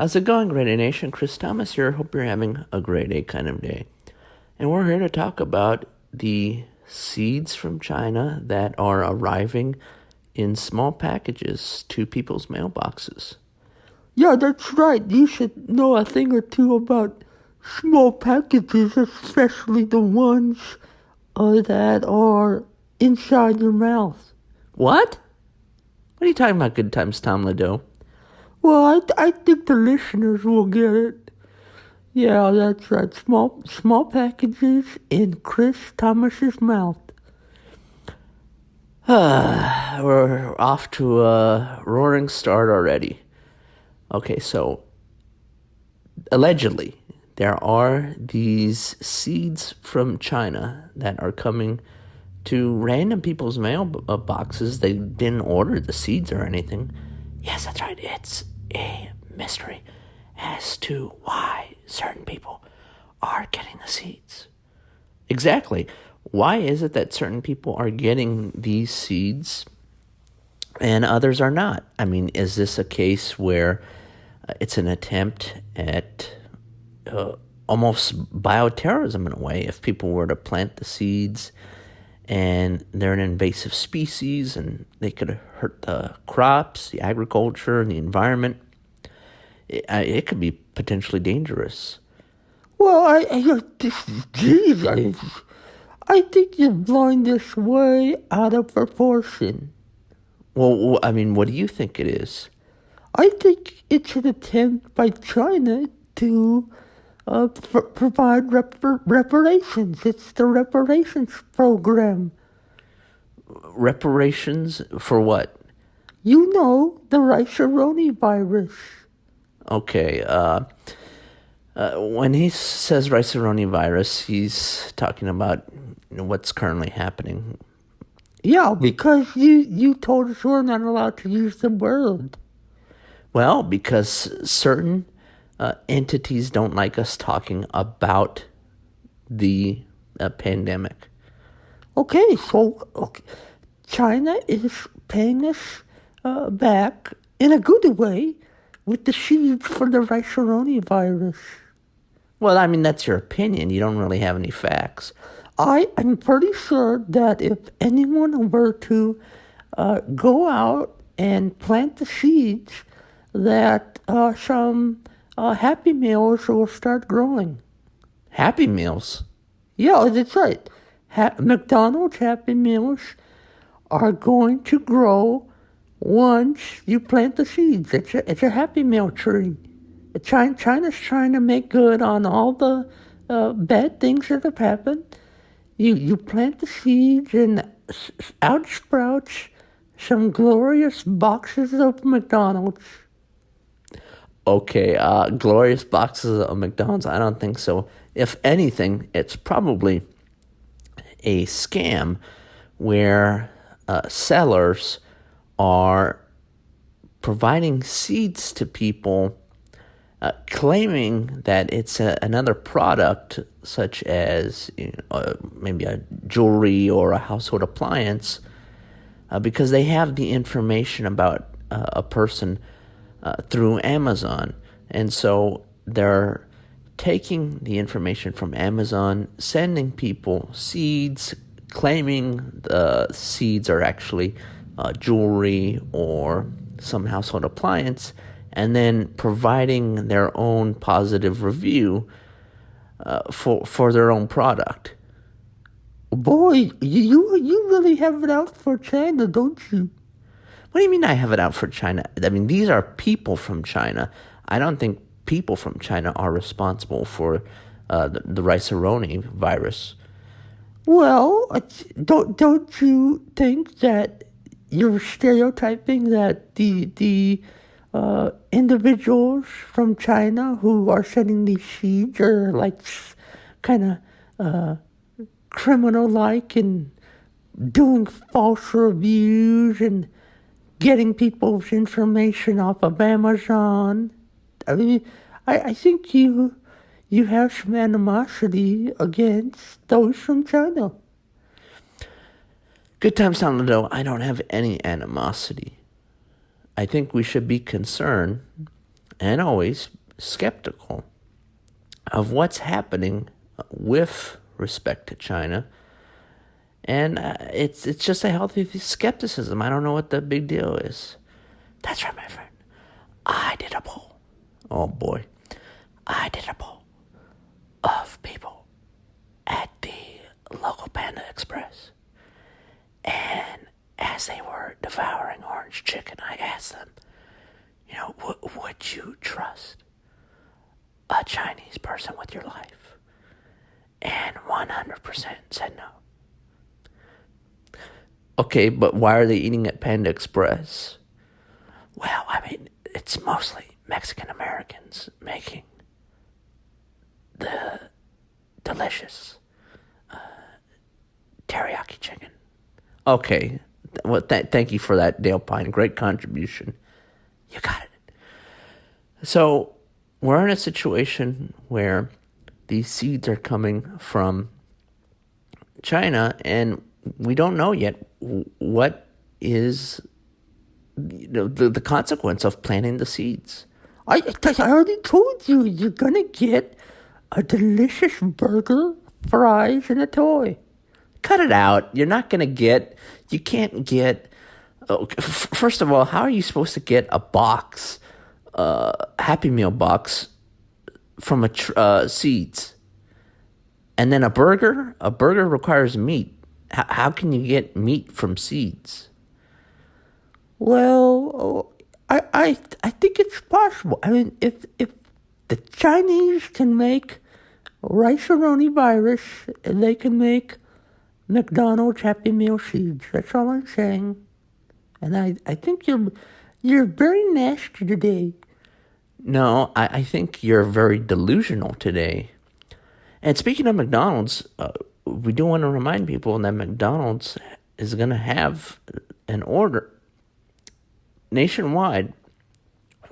How's it going, Great Day Nation? Chris Thomas here. Hope you're having a great day kind of day. And we're here to talk about the seeds from China that are arriving in small packages to people's mailboxes. Yeah, that's right. You should know a thing or two about small packages, especially the ones that are inside your mouth. What? What are you talking about, Good Times Tom Ledoux? Well, I think the listeners will get it. Yeah, that's right. Small packages in Chris Thomas's mouth. We're off to a roaring start already. Okay, so allegedly, there are these seeds from China that are coming to random people's mailboxes. They didn't order the seeds or anything. Yes, that's right. It's a mystery as to why certain people are getting the seeds. Exactly. Why is it that certain people are getting these seeds and others are not? I mean, is this a case where it's an attempt at almost bioterrorism in a way? If people were to plant the seeds and they're an invasive species and they could hurt the crops, the agriculture, and the environment, it could be potentially dangerous. Well, I think you're blowing this way out of proportion. Well, I mean, what do you think it is? I think it's an attempt by China to provide reparations. It's the reparations program. Reparations for what? You know, the Rice-A-Roni virus. Okay, when he says Rice-A-Roni virus, he's talking about what's currently happening. Yeah, because you told us we're not allowed to use the word. Well, because certain entities don't like us talking about the pandemic. Okay, China is paying us back in a good way with the seeds for the Rice-A-Roni virus. Well, I mean, that's your opinion. You don't really have any facts. I am pretty sure that if anyone were to go out and plant the seeds, that some Happy Meals will start growing. Happy Meals? Yeah, that's right. McDonald's Happy Meals are going to grow once you plant the seeds. It's a Happy Meal tree. China's trying to make good on all the bad things that have happened. You plant the seeds and out sprouts some glorious boxes of McDonald's. Okay, glorious boxes of McDonald's? I don't think so. If anything, it's probably a scam where sellers are providing seeds to people, claiming that it's another product, such as maybe a jewelry or a household appliance, because they have the information about a person through Amazon. And so they're taking the information from Amazon, sending people seeds, claiming the seeds are actually jewelry or some household appliance, and then providing their own positive review for their own product. Boy, you really have it out for China, don't you? What do you mean I have it out for China? I mean, these are people from China. I don't think people from China are responsible for the Rice-A-Roni virus. Well, don't you think that you're stereotyping that the individuals from China who are sending these seeds are like kind of criminal-like and doing false reviews and getting people's information off of Amazon? I mean, I think you have some animosity against those from China. Good times, Tom Ledoux. I don't have any animosity. I think we should be concerned and always skeptical of what's happening with respect to China. And it's just a healthy skepticism. I don't know what the big deal is. That's right, my friend. I did a poll. Oh, boy. I did a poll of people at the local Panda Express. And as they were devouring orange chicken, I asked them, would you trust a Chinese person with your life? And 100% said no. Okay, but why are they eating at Panda Express? Well, I mean, it's mostly Mexican Americans making the delicious teriyaki chicken. Okay, well, thank you for that, Dale Pine. Great contribution. You got it. So we're in a situation where these seeds are coming from China, and we don't know yet what is the consequence of planting the seeds. I already told you, you're going to get a delicious burger, fries, and a toy. Cut it out. You can't get, first of all, how are you supposed to get a box, Happy Meal box from seeds? And then a burger requires meat. How can you get meat from seeds? Well, I think it's possible. I mean, if the Chinese can make Rice-A-Roni virus, and they can make McDonald's Happy Meal seeds. That's all I'm saying. And I think you're very nasty today. No, I think you're very delusional today. And speaking of McDonald's, we do want to remind people that McDonald's is going to have an order nationwide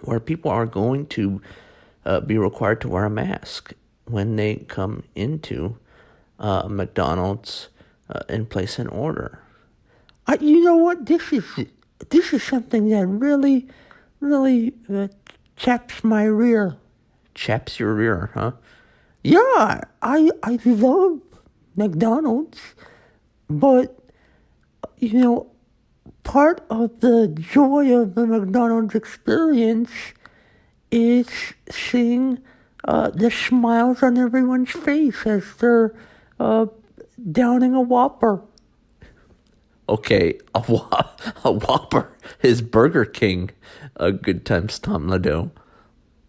where people are going to be required to wear a mask when they come into McDonald's and place an order. You know what? This is something that really, really chaps my rear. Chaps your rear, huh? Yeah, I love McDonald's, but part of the joy of the McDonald's experience is seeing the smiles on everyone's face as they're downing a Whopper. Okay, a Whopper is Burger King. Good times, Tom Ledoux.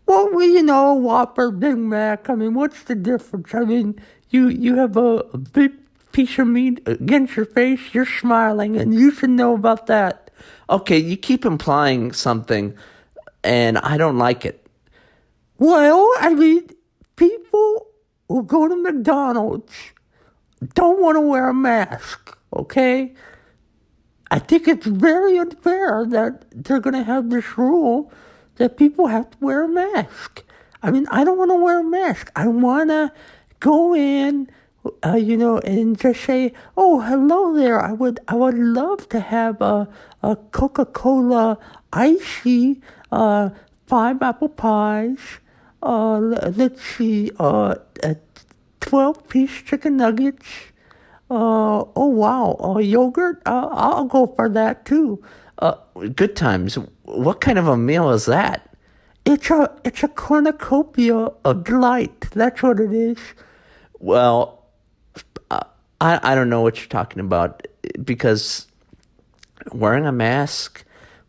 Well, a Whopper, Big Mac. I mean, what's the difference? I mean, you have a big piece of meat against your face, you're smiling, and you should know about that. Okay, you keep implying something, and I don't like it. Well, I mean, people who go to McDonald's don't want to wear a mask, okay? I think it's very unfair that they're going to have this rule that people have to wear a mask. I mean, I don't want to wear a mask. I want to go in, and just say, "Oh, hello there. I would love to have a Coca-Cola icy, 5 apple pies. Let's see, 12-piece chicken nuggets. Oh wow, yogurt. I'll go for that too." Good times. What kind of a meal is that? It's a cornucopia of delight. That's what it is. Well, I don't know what you're talking about, because wearing a mask,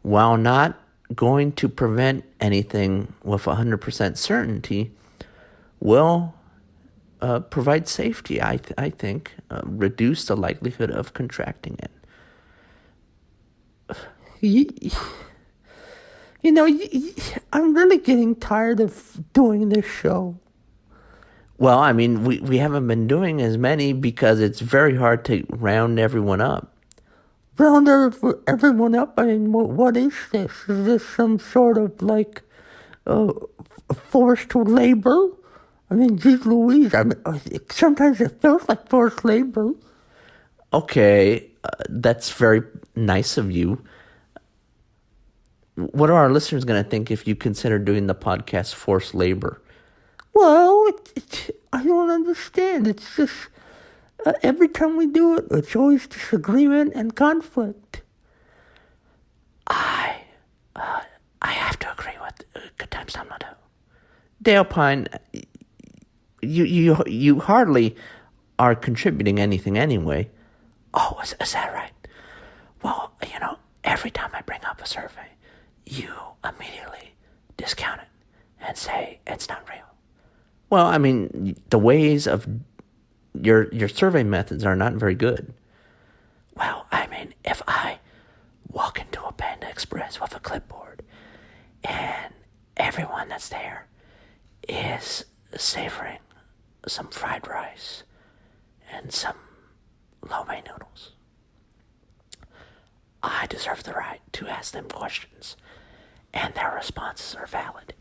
while not going to prevent anything with 100% certainty, will provide safety, I think, reduce the likelihood of contracting it. I'm really getting tired of doing this show. Well, I mean, we haven't been doing as many because it's very hard to round everyone up. Round everyone up? I mean, what is this? Is this some sort of, forced labor? I mean, geez Louise, sometimes it feels like forced labor. Okay, that's very nice of you. what are our listeners going to think if you consider doing the podcast forced labor? Well, I don't understand. It's just every time we do it, it's always disagreement and conflict. I have to agree with Good Times Tom Nadeau. Dale Pine, you hardly are contributing anything anyway. Oh, is that right? Well, every time I bring up a survey, you immediately discount it and say it's not real. Well, I mean, the ways of your survey methods are not very good. Well, I mean, if I walk into a Panda Express with a clipboard and everyone that's there is savoring some fried rice and some lo mein noodles, I deserve the right to ask them questions, and their responses are valid,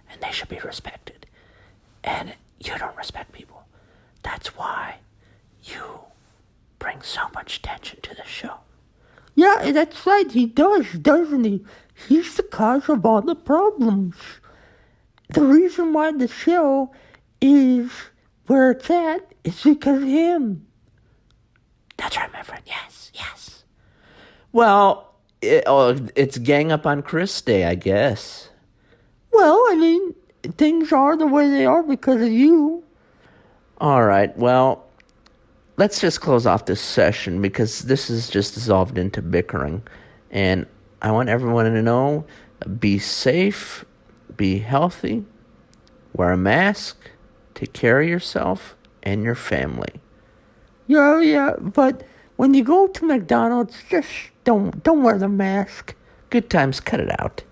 and they should be respected. And you don't respect people. That's why you bring so much tension to the show. Yeah, that's right. He does, doesn't he? He's the cause of all the problems. The reason why the show is where it's at is because of him. That's right, my friend. Yes, yes. Well, it's gang up on Chris Day, I guess. Well, I mean, things are the way they are because of you. All right, well, let's just close off this session because this is just dissolved into bickering. And I want everyone to know, be safe, be healthy, wear a mask, take care of yourself and your family. Yeah, but when you go to McDonald's, just don't wear the mask. Good Times, cut it out.